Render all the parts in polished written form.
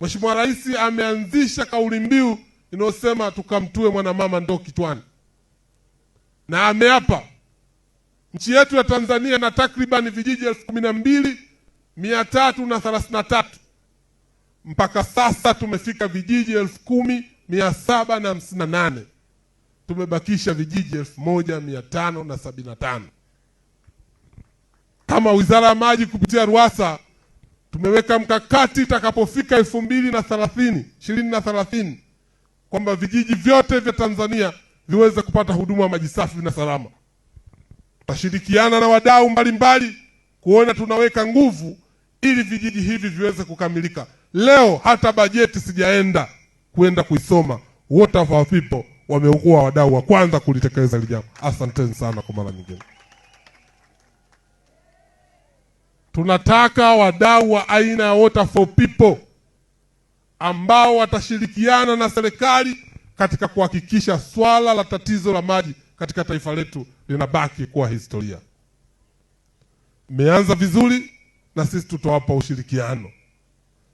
Mheshimiwa Rais ameanzisha kauli mbiu inayosema tukamtue mwanamama ndoo kichwani, na ameapa nchi yetu ya Tanzania na takriban vijiji 12,333. Mpaka sasa tumefika vijiji 10,758. Tumebakisha vijiji 1,575. Kama Wizara ya Maji kupitia RUWASA tumeweka mkakati itakapofika 2030 kwamba vijiji vyote vya Tanzania viweze kupata huduma ya maji safi na salama. Tutashirikiana na wadau mbalimbali kuona tunaweka nguvu ili vijiji hivi viweze kukamilika. Leo hata bajeti sijaenda kuisoma, Water for People wamekuwa wadau wa kwanza kulitekeleza hili jambo. Asanteni sana kwa mara nyingine. Tunataka wadau wa aina ya Water for People ambao watashirikiana na serikali katika kuhakikisha swala la tatizo la maji katika taifa letu linabaki kuwa historia. Mmeanza vizuri na sisi tutawapa ushirikiano.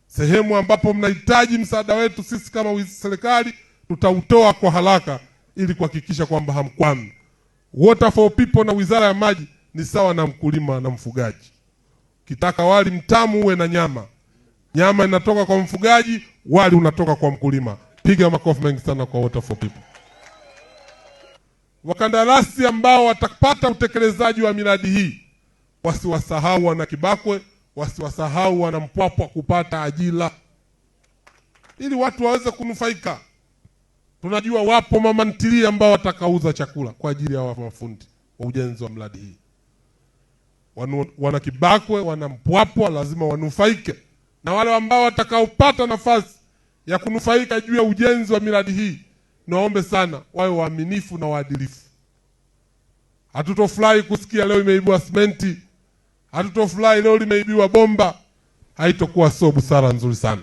Sehemu ambapo mnahitaji msaada wetu, sisi kama serikali tutautoa kwa haraka ili kuhakikisha kwamba hamkwami. Water for People na Wizara ya Maji ni sawa na mkulima na mfugaji. Kitaka wali mtamu uwe na nyama. Nyama inatoka kwa mfugaji, wali unatoka kwa mkulima. Piga makofi mengi sana kwa Water for People. Wakandarasi ambao watapata utekelezaji wa miradi hii, wasiwasahau wana Kibakwe, wasiwasahau wana Mpwapwa kupata ajira, ili watu waweze kunufaika. Tunajua wapo mama ntilie ambao watakauza chakula kwa ajili ya mafundi wa ujenzi wa mradi hii. Wana Kibakwe, wana Mpwapwa lazima wanufaike, na wale ambao watakaopata nafasi ya kunufaika juu ya ujenzi wa miradi hii, naombe sana wawe waaminifu na waadilifu. Hatutofurahi kusikia leo imeibiwa simenti, hatutofurahi leo limeibiwa bomba. Haitokuwa sio busara nzuri sana.